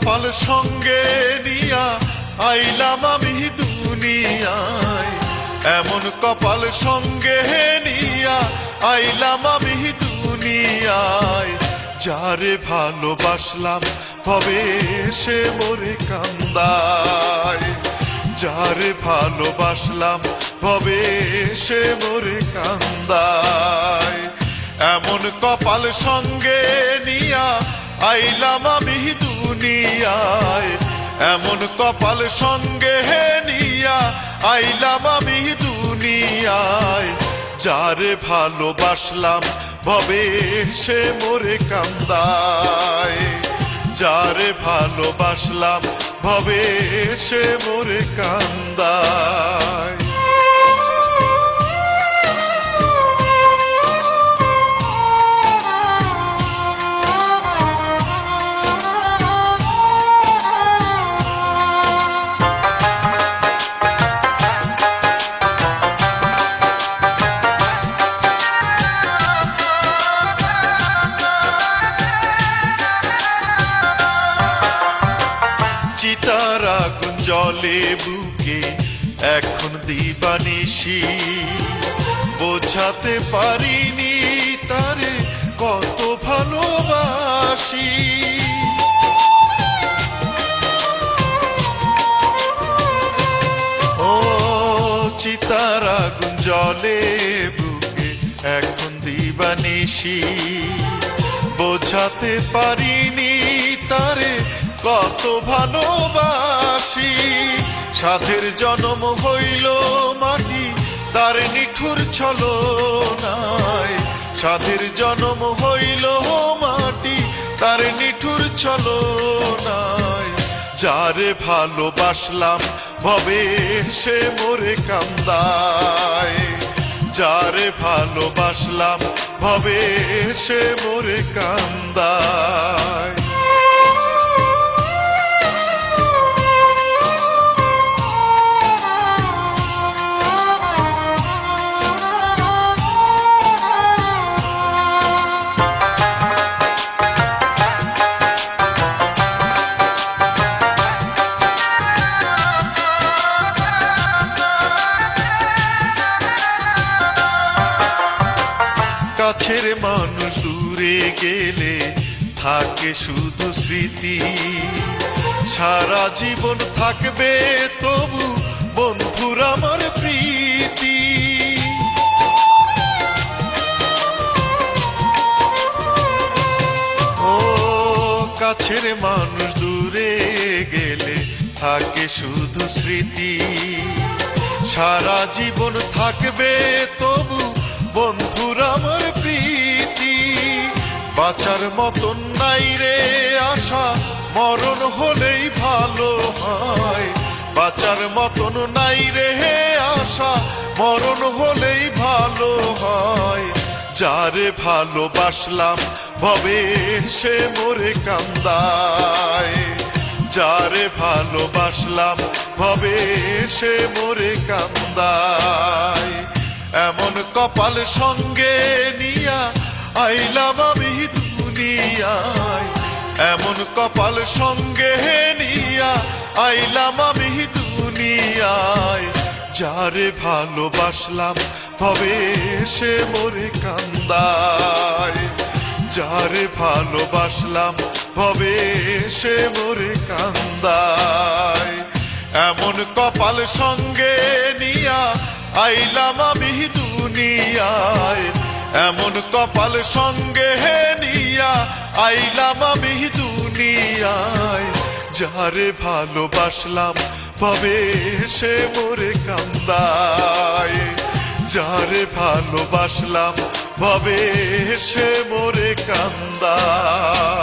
কপাল সঙ্গে নিয়া আইলাম আমি দুনিয়ায়, এমন কপাল সঙ্গে নিয়া আইলাম আমি দুনিয়ায়। যারে ভালোবাসলাম ভবে সে মোরে কান্দায়, যারে ভালোবাসলাম ভবে সে মোরে কান্দায়। এমন কপাল সঙ্গে নিয়া আইলাম আমি দুনিয়ায়, এমন কপাল সঙ্গে নিয়া আইলাম আমি দুনিয়ায়। যারে ভালোবাসলাম ভবে সে মোরে কান্দায়, যারে ভালোবাসলাম ভবে সে মোরে কান্দায়। চিতার আগুন জ্বলে বুকে এখন দিবানিশি, বোঝাতে পারিনি তারে কত ভালোবাসি। ও চিতার আগুন জ্বলে বুকে এখন দিবানিশি, বোঝাতে পারিনি তারে কত ভালোবাসি। সাধের জন্ম হইল মাটি তার নিঠুর ছলনায়, সাধের জন্ম হইল মাটি তার নিঠুর ছলনায়। যারে ভালোবাসলাম ভবে সে মোরে কান্দায়, যারে ভালোবাসলাম ভবে সে মোরে কান্দায়। কাছের মানুষ দূরে গেলে থাকে শুধু স্মৃতি, সারা জীবন থাকবে তবু বন্ধুর আমার প্রীতি। ও কাছের মানুষ দূরে গেলে থাকে শুধু স্মৃতি, সারা জীবন থাকবে তবু বন্ধুর আমার প্রীতি। বাঁচার মতন নাই রে আশা, মরণ হলেই ভালো হয়। বাঁচার মতন নাই রে আশা, মরণ হলেই ভালো হয়। যারে ভালোবাসলাম ভবে সে মোরে কান্দায়, যারে ভালোবাসলাম ভবে সে মোরে কান্দায়। এমন কপাল সঙ্গে নিয়া আইলাম আমি দুনিয়ায়, এমন কপাল সঙ্গে নিয়া আইলাম আমি দুনিয়ায়। যারে ভালোবাসলাম ভবে সে মোরে কান্দায়, যারে ভালোবাসলাম ভবে সে মোরে কান্দায়। এমন কপাল সঙ্গে নিয়া আইলাম আমি দুনিয়ায়, এমন কপাল সঙ্গে নিয়া আইলাম আমি দুনিয়ায়। যারে ভালোবাসলাম ভবে সে মোরে কান্দায়, যারে ভালোবাসলাম ভবে সে মোরে কান্দায়।